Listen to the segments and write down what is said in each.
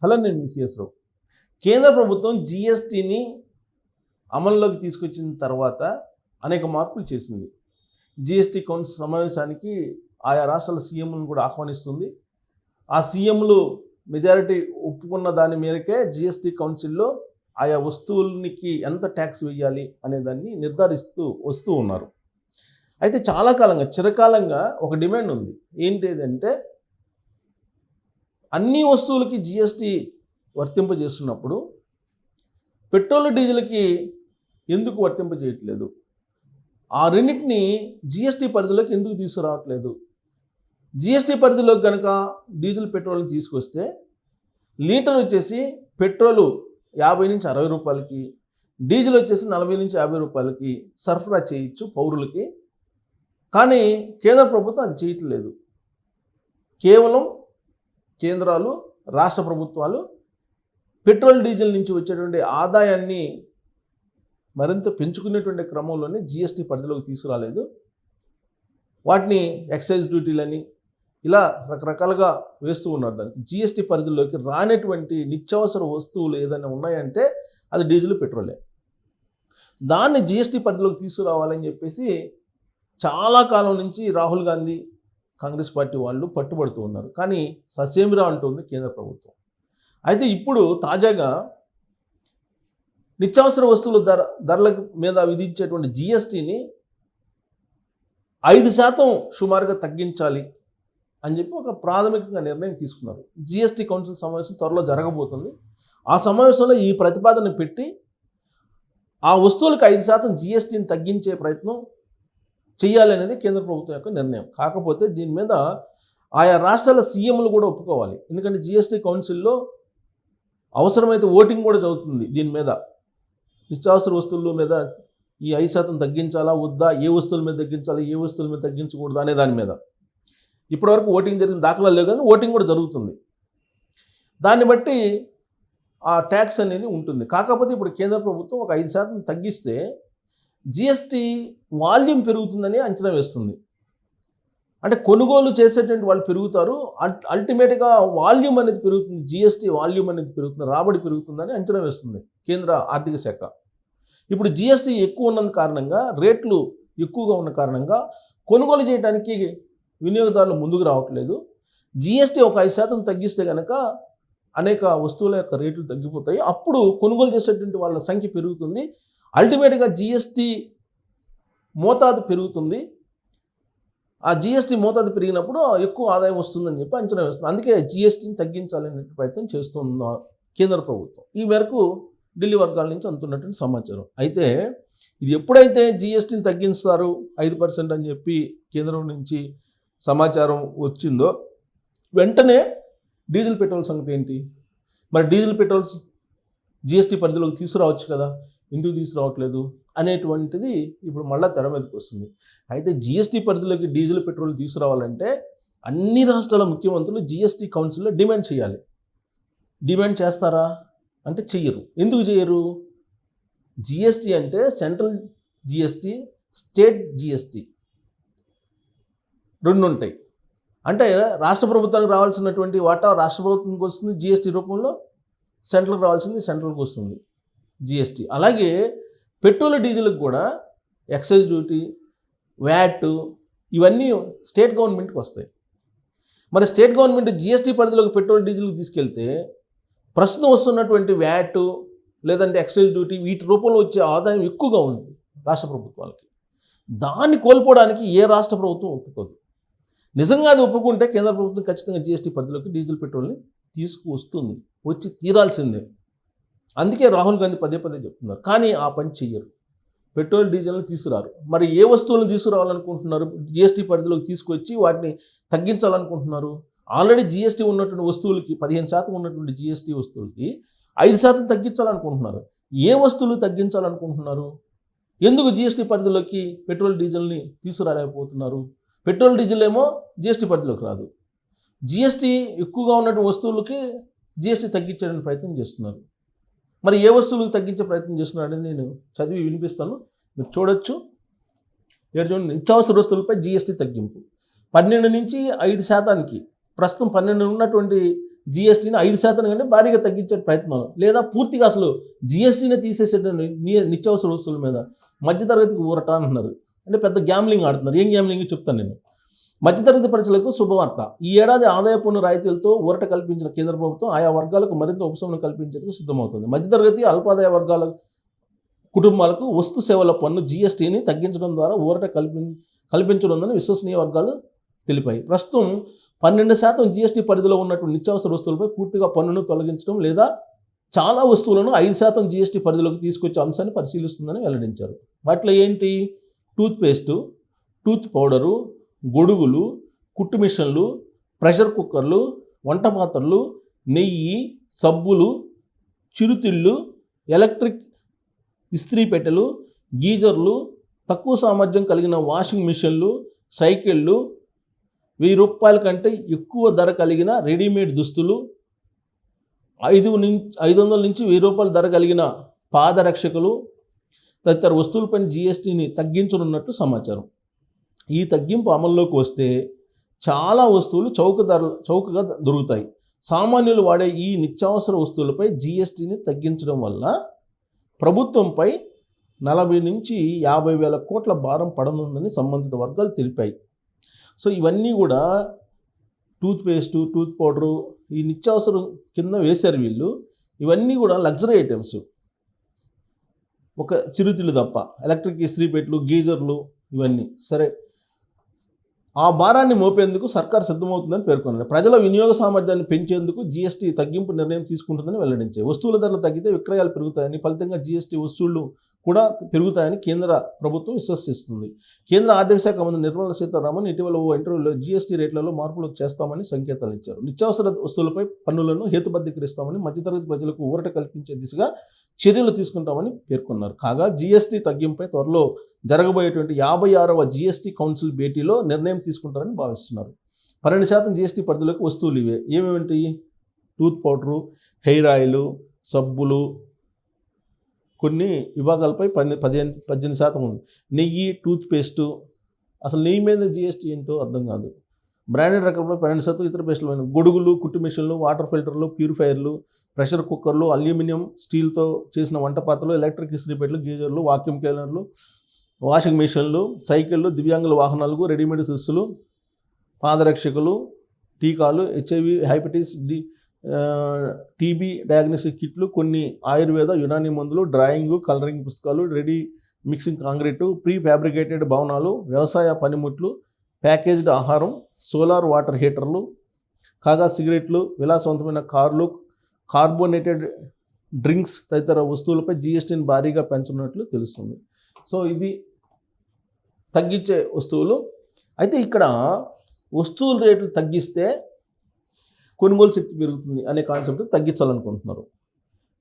Hello, నేను మిసిఎస్ రావు. కేంద్ర ప్రభుత్వం జిఎస్టీని అమల్లోకి తీసుకొచ్చిన తర్వాత అనేక మార్పులు చేసింది. జిఎస్టీ కౌన్సిల్ సమావేశానికి ఆయా రాష్ట్రాల సీఎంలను కూడా ఆహ్వానిస్తుంది. ఆ సీఎంలు మెజారిటీ ఒప్పుకున్న దాని మేరకే జిఎస్టీ కౌన్సిల్లో ఆయా వస్తువులకి ఎంత ట్యాక్స్ వేయాలి అనే దాన్ని నిర్ధారిస్తూ వస్తూ ఉన్నారు. అయితే చాలా కాలంగా చిరకాలంగా ఒక డిమాండ్ ఉంది. ఏంటిదంటే అన్ని వస్తువులకి జిఎస్టీ వర్తింపజేస్తున్నప్పుడు పెట్రోల్ డీజిల్కి ఎందుకు వర్తింపజేయట్లేదు? ఆ రెండింటిని జిఎస్టీ పరిధిలోకి ఎందుకు తీసుకురావట్లేదు? జిఎస్టీ పరిధిలోకి కనుక డీజిల్ పెట్రోల్ని తీసుకొస్తే లీటర్ వచ్చేసి పెట్రోలు 50 నుంచి 60 రూపాయలకి, డీజిల్ వచ్చేసి 40 నుంచి 50 రూపాయలకి సరఫరా చేయొచ్చు పౌరులకి. కానీ కేంద్ర ప్రభుత్వం అది చేయట్లేదు. కేవలం కేంద్రాలు, రాష్ట్ర ప్రభుత్వాలు పెట్రోల్ డీజిల్ నుంచి వచ్చేటువంటి ఆదాయాన్ని మరింత పెంచుకునేటువంటి క్రమంలోనే జిఎస్టీ పరిధిలోకి తీసుకురాలేదు. వాటిని ఎక్సైజ్ డ్యూటీలని ఇలా రకరకాలుగా వేస్తూ ఉన్నారు. దానికి జిఎస్టీ పరిధిలోకి రానటువంటి నిత్యావసర వస్తువులు ఏదైనా ఉన్నాయంటే అది డీజిల్, పెట్రోలే. దాన్ని జిఎస్టీ పరిధిలోకి తీసుకురావాలని చెప్పేసి చాలా కాలం నుంచి రాహుల్ గాంధీ, కాంగ్రెస్ పార్టీ వాళ్ళు పట్టుబడుతూ ఉన్నారు. కానీ ససేమిరా అంటుంది కేంద్ర ప్రభుత్వం. అయితే ఇప్పుడు తాజాగా నిత్యావసర వస్తువుల ధరల మీద విధించేటువంటి జిఎస్టీని 5% సుమారుగా తగ్గించాలి అని చెప్పి ఒక ప్రాథమికంగా నిర్ణయం తీసుకున్నారు. జిఎస్టీ కౌన్సిల్ సమావేశం త్వరలో జరగబోతుంది. ఆ సమావేశంలో ఈ ప్రతిపాదన పెట్టి ఆ వస్తువులకు 5% జిఎస్టీని తగ్గించే ప్రయత్నం చేయాలనేది కేంద్ర ప్రభుత్వం యొక్క నిర్ణయం. కాకపోతే దీని మీద ఆయా రాష్ట్రాల సీఎంలు కూడా ఒప్పుకోవాలి. ఎందుకంటే జిఎస్టీ కౌన్సిల్లో అవసరమైతే ఓటింగ్ కూడా జరుగుతుంది. దీని మీద నిత్యావసర వస్తువుల మీద ఈ 5% తగ్గించాలా వద్దా, ఏ వస్తువుల మీద తగ్గించాలా, ఏ వస్తువుల మీద తగ్గించకూడదు అనే దాని మీద ఇప్పటివరకు ఓటింగ్ జరిగిన దాఖలాలు లేవు, కానీ ఓటింగ్ కూడా జరుగుతుంది. దాన్ని బట్టి ఆ ట్యాక్స్ అనేది ఉంటుంది. కాకపోతే ఇప్పుడు కేంద్ర ప్రభుత్వం ఒక 5% తగ్గిస్తే జిఎస్టీ వాల్యూమ్ పెరుగుతుందని అంచనా వేస్తుంది. అంటే కొనుగోలు చేసేటువంటి వాళ్ళు పెరుగుతారు, అల్టిమేట్గా వాల్యూమ్ అనేది పెరుగుతుంది, జిఎస్టీ వాల్యూమ్ అనేది పెరుగుతుంది, రాబడి పెరుగుతుందని అంచనా వేస్తుంది కేంద్ర ఆర్థిక శాఖ. ఇప్పుడు జిఎస్టీ ఎక్కువ ఉన్నందు కారణంగా, రేట్లు ఎక్కువగా ఉన్న కారణంగా కొనుగోలు చేయడానికి వినియోగదారులు ముందుకు రావట్లేదు. జిఎస్టీ ఒక 5% తగ్గిస్తే కనుక అనేక వస్తువుల యొక్క రేట్లు తగ్గిపోతాయి. అప్పుడు కొనుగోలు చేసేటువంటి వాళ్ళ సంఖ్య పెరుగుతుంది. అల్టిమేట్గా జిఎస్టీ మోతాదు పెరుగుతుంది. ఆ జిఎస్టీ మోతాదు పెరిగినప్పుడు ఎక్కువ ఆదాయం వస్తుందని చెప్పి అంచనా వేస్తుంది. అందుకే జిఎస్టీని తగ్గించాలనే ప్రయత్నం చేస్తున్న కేంద్ర ప్రభుత్వం. ఈ మేరకు ఢిల్లీ వర్గాల నుంచి అందుతున్నటువంటి సమాచారం. అయితే ఇది ఎప్పుడైతే జిఎస్టీని తగ్గిస్తారు 5% అని చెప్పి కేంద్రం నుంచి సమాచారం వచ్చిందో వెంటనే డీజిల్ పెట్రోల్ సంగతి ఏంటి? మరి డీజిల్ పెట్రోల్స్ జిఎస్టీ పరిధిలోకి తీసుకురావచ్చు కదా, ఎందుకు తీసుకురావట్లేదు అనేటువంటిది ఇప్పుడు మళ్ళీ తెర మీదకి వస్తుంది. అయితే జిఎస్టీ పరిధిలోకి డీజిల్ పెట్రోల్ తీసుకురావాలంటే అన్ని రాష్ట్రాల ముఖ్యమంత్రులు జిఎస్టీ కౌన్సిల్లో డిమాండ్ చేయాలి. డిమాండ్ చేస్తారా అంటే చెయ్యరు. ఎందుకు చేయరు? జిఎస్టీ అంటే సెంట్రల్ జిఎస్టీ, స్టేట్ జిఎస్టీ రెండు ఉంటాయి. అంటే రాష్ట్ర ప్రభుత్వానికి రావాల్సినటువంటి వాటా రాష్ట్ర ప్రభుత్వానికి వస్తుంది జిఎస్టీ రూపంలో, సెంట్రల్కి రావాల్సింది సెంట్రల్కి వస్తుంది జిఎస్టీ. అలాగే పెట్రోల్, డీజిల్కి కూడా ఎక్సైజ్ డ్యూటీ, వ్యాట్ ఇవన్నీ స్టేట్ గవర్నమెంట్కి వస్తాయి. మరి స్టేట్ గవర్నమెంట్ జిఎస్టీ పరిధిలోకి పెట్రోల్, డీజిల్కి తీసుకెళ్తే ప్రస్తుతం వస్తున్నటువంటి వ్యాట్ లేదంటే ఎక్సైజ్ డ్యూటీ వీటి రూపంలో వచ్చే ఆదాయం ఎక్కువగా ఉంది రాష్ట్ర ప్రభుత్వాలకి. దాన్ని కోల్పోవడానికి ఏ రాష్ట్ర ప్రభుత్వం ఒప్పుకోదు. నిజంగా అది ఒప్పుకుంటే కేంద్ర ప్రభుత్వం ఖచ్చితంగా జిఎస్టీ పరిధిలోకి డీజిల్, పెట్రోల్ని తీసుకువస్తుంది, వచ్చి తీరాల్సిందే. అందుకే రాహుల్ గాంధీ పదే చెప్తున్నారు. కానీ ఆ పని చెయ్యరు. పెట్రోల్, డీజిల్ని తీసుకురారు. మరి ఏ వస్తువులను తీసుకురావాలనుకుంటున్నారు? జిఎస్టీ పరిధిలోకి తీసుకొచ్చి వాటిని తగ్గించాలనుకుంటున్నారు. ఆల్రెడీ జిఎస్టీ ఉన్నటువంటి వస్తువులకి 15% ఉన్నటువంటి జిఎస్టీ వస్తువులకి 5% తగ్గించాలనుకుంటున్నారు. ఏ వస్తువులు తగ్గించాలనుకుంటున్నారు? ఎందుకు జిఎస్టీ పరిధిలోకి పెట్రోల్, డీజిల్ని తీసుకురాలేకపోతున్నారు? పెట్రోల్, డీజిల్ ఏమో జిఎస్టీ పరిధిలోకి రాదు. జిఎస్టీ ఎక్కువగా ఉన్నటువంటి వస్తువులకి జిఎస్టీ తగ్గించడానికి ప్రయత్నం చేస్తున్నారు. మరి ఏ వస్తువులకు తగ్గించే ప్రయత్నం చేస్తున్నారని నేను చదివి వినిపిస్తాను, మీరు చూడొచ్చు. నిత్యావసర వస్తువులపై జిఎస్టీ తగ్గింపు 12 నుంచి 5%, ప్రస్తుతం 12 ఉన్నటువంటి జిఎస్టీని 5% కంటే భారీగా తగ్గించే ప్రయత్నాలు, లేదా పూర్తిగా అసలు జిఎస్టీనే తీసేసే నిత్యావసర వస్తువుల మీద మధ్యతరగతికి ఊరట అంటున్నారు. అంటే పెద్ద గ్యామ్లింగ్ ఆడుతున్నారు. ఏం గ్యామ్లింగ్ చెప్తాను నేను. మధ్యతరగతి ప్రజలకు శుభవార్త. ఈ ఏడాది ఆదాయ పన్ను రాయితీలతో ఊరట కల్పించిన కేంద్ర ప్రభుత్వం ఆయా వర్గాలకు మరింత ఉపశమనం కల్పించేందుకు సిద్ధమవుతుంది. మధ్యతరగతి అల్పాదాయ వర్గాల కుటుంబాలకు వస్తు సేవల పన్ను జిఎస్టీని తగ్గించడం ద్వారా ఊరట కల్పించనుందని విశ్వసనీయ వర్గాలు తెలిపాయి. ప్రస్తుతం 12% జిఎస్టీ పరిధిలో ఉన్నటువంటి నిత్యావసర వస్తువులపై పూర్తిగా పన్నును తొలగించడం లేదా చాలా వస్తువులను 5% జిఎస్టీ పరిధిలోకి తీసుకొచ్చే అంశాన్ని పరిశీలిస్తుందని వెల్లడించారు. వాటిలో ఏంటి? టూత్పేస్టు, టూత్ పౌడరు, గొడుగులు, కుట్టు మిషన్లు, ప్రెషర్ కుక్కర్లు, వంట పాత్రలు, నెయ్యి, సబ్బులు, చిరుతిళ్ళు, ఎలక్ట్రిక్ ఇస్త్రీ పెట్టెలు, గీజర్లు, తక్కువ సామర్థ్యం కలిగిన వాషింగ్ మిషన్లు, సైకిళ్ళు, ₹1000 కంటే ఎక్కువ ధర కలిగిన రెడీమేడ్ దుస్తులు, 500 నుంచి ₹1000 ధర కలిగిన పాదరక్షకులు తదితర వస్తువులపై జిఎస్టీని తగ్గించనున్నట్లు సమాచారం. ఈ తగ్గింపు అమల్లోకి వస్తే చాలా వస్తువులు చౌకగా దొరుకుతాయి. సామాన్యులు వాడే ఈ నిత్యావసర వస్తువులపై జిఎస్టీని తగ్గించడం వల్ల ప్రభుత్వంపై 40 నుంచి 50 వేల కోట్ల భారం పడనుందని సంబంధిత వర్గాలు తెలిపాయి. సో ఇవన్నీ కూడా టూత్పేస్టు, టూత్ పౌడరు, ఈ నిత్యావసరం కింద వేశారు వీళ్ళు. ఇవన్నీ కూడా లగ్జరీ ఐటమ్స్, ఒక చిరుతిళ్ళు తప్ప. ఎలక్ట్రిక్ ఇస్త్రీ పెట్టెలు, గీజర్లు, ఇవన్నీ సరే. ఆ భారాన్ని మోపేందుకు సర్కార్ సిద్ధమవుతుందని పేర్కొన్నారు. ప్రజల వినియోగ సామర్థ్యాన్ని పెంచేందుకు జిఎస్టీ తగ్గింపు నిర్ణయం తీసుకుంటుందని వెల్లడించాయి. వస్తువుల ధరలు తగ్గితే విక్రయాలు పెరుగుతాయని, ఫలితంగా జిఎస్టీ వసూళ్లు కూడా పెరుగుతాయని కేంద్ర ప్రభుత్వం విశ్వసిస్తుంది. కేంద్ర ఆర్థిక శాఖ మంత్రి నిర్మలా సీతారామన్ ఇటీవల ఓ ఇంటర్వ్యూలో జిఎస్టీ రేట్లలో మార్పులు చేస్తామని సంకేతాలు ఇచ్చారు. నిత్యావసర వస్తువులపై పన్నులను హేతుబద్ధీకరిస్తామని, మధ్యతరగతి ప్రజలకు ఊరట కల్పించే దిశగా చర్యలు తీసుకుంటామని పేర్కొన్నారు. కాగా జిఎస్టీ తగ్గింపై త్వరలో జరగబోయేటువంటి 56వ జిఎస్టీ కౌన్సిల్ భేటీలో నిర్ణయం తీసుకుంటారని భావిస్తున్నారు. 12% జిఎస్టీ పరిధిలోకి వస్తువులు ఇవే. ఏమేమిటి? టూత్ పౌడరు, హెయిర్ ఆయిల్, సబ్బులు, కొన్ని విభాగాలపై 18% ఉంది. నెయ్యి, టూత్పేస్టు, అసలు నెయ్యి మీద జిఎస్టీ ఏంటో అర్థం కాదు. బ్రాండెడ్ రకాలపై 12%, ఇతర పేస్టులు, గొడుగులు, కుట్టు మిషన్లు, వాటర్ ఫిల్టర్లు, ప్యూరిఫైయర్లు, ప్రెషర్ కుక్కర్లు, అల్యూమినియం, స్టీల్తో చేసిన వంట పాత్రలు, ఎలక్ట్రిక్ ఇస్త్రీ పెట్టెలు, గీజర్లు, వాక్యూమ్ క్లీనర్లు, వాషింగ్ మిషన్లు, సైకిళ్ళు, దివ్యాంగుల వాహనాలకు, రెడీమేడ్ దుస్తులు, పాదరక్షకులు, టీకాలు, హెచ్ఐవి, హెపటైటిస్, టీబీ డయాగ్నోస్టిక్ కిట్లు, కొన్ని ఆయుర్వేద, యునానీ మందులు, డ్రాయింగ్, కలరింగ్ పుస్తకాలు, ready mixing concrete, pre fabricated భవనాలు, వ్యవసాయ పనిముట్లు, ప్యాకేజ్డ్ ఆహారం, సోలార్ వాటర్ హీటర్లు, కాగా సిగరెట్లు, విలాసవంతమైన కార్లు, కార్బోనేటెడ్ డ్రింక్స్ తదితర వస్తువులపై జిఎస్టీని భారీగా పెంచనున్నట్లు తెలుస్తుంది. సో ఇది తగ్గించే వస్తువులు. అయితే ఇక్కడ వస్తువుల రేట్లు తగ్గిస్తే కొనుగోలు శక్తి పెరుగుతుంది అనే కాన్సెప్ట్ తగ్గించాలనుకుంటున్నారు.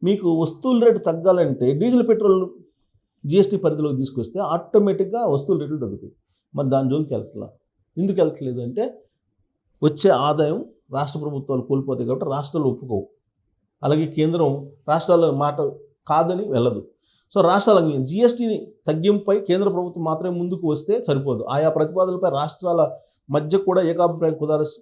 మీకు వస్తువుల రేటు తగ్గాలంటే డీజిల్, పెట్రోల్ జిఎస్టీ పరిధిలోకి తీసుకొస్తే ఆటోమేటిక్గా వస్తువుల రేట్లు తగ్గుతాయి. మరి దాని జోలికి ఎందుకు వెళ్ళట్లేదు అంటే వచ్చే ఆదాయం రాష్ట్ర ప్రభుత్వాలు కోల్పోతాయి కాబట్టి రాష్ట్రాలు ఒప్పుకోవు. అలాగే కేంద్రం రాష్ట్రాల మాట కాదని వెళ్ళదు. సో రాష్ట్రాల జిఎస్టీని తగ్గింపుపై కేంద్ర ప్రభుత్వం మాత్రమే ముందుకు వస్తే సరిపోదు. ఆయా ప్రతిపాదనలపై రాష్ట్రాల మధ్య కూడా ఏకాభిప్రాయం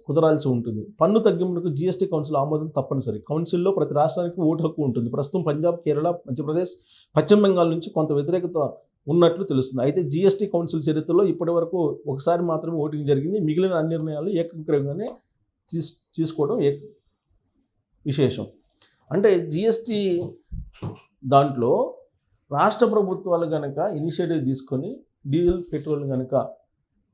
కుదరాల్సి ఉంటుంది. పన్ను తగ్గింపులకు జిఎస్టీ కౌన్సిల్ ఆమోదం తప్పనిసరి. కౌన్సిల్లో ప్రతి రాష్ట్రానికి ఓటు హక్కు ఉంటుంది. ప్రస్తుతం పంజాబ్, కేరళ, మధ్యప్రదేశ్, పశ్చిమ బెంగాల్ నుంచి కొంత వ్యతిరేకత ఉన్నట్లు తెలుస్తుంది. అయితే జిఎస్టీ కౌన్సిల్ చరిత్రలో ఇప్పటి వరకు ఒకసారి మాత్రమే ఓటింగ్ జరిగింది. మిగిలిన అన్ని నిర్ణయాలు ఏకగ్రీవంగానే తీసుకోవడం విశేషం. అంటే జిఎస్టీ దాంట్లో రాష్ట్ర ప్రభుత్వాలు కనుక ఇనిషియేటివ్ తీసుకొని డీజిల్, పెట్రోల్ కనుక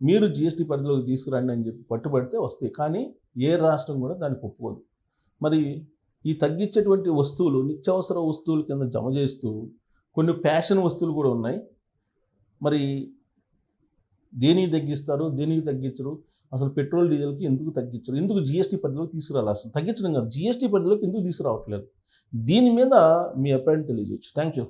మీరు జిఎస్టీ పరిధిలోకి తీసుకురండి అని చెప్పి పట్టుబడితే వస్తాయి. కానీ ఏ రాష్ట్రం కూడా దానికి ఒప్పుకోదు. మరి ఈ తగ్గించేటువంటి వస్తువులు నిత్యావసర వస్తువుల కింద జమ చేస్తూ కొన్ని ఫ్యాషన్ వస్తువులు కూడా ఉన్నాయి. మరి దేనికి తగ్గిస్తారు, దేనికి తగ్గించరు? అసలు పెట్రోల్, డీజిల్కి ఎందుకు తగ్గించరు? ఎందుకు జిఎస్టీ పరిధిలోకి తీసుకురాలి? అసలు తగ్గించడం కాదు, జిఎస్టీ పరిధిలోకి ఎందుకు తీసుకురావట్లేదు? దీని మీద మీ అభిప్రాయం తెలియజేయచ్చు. Thank you.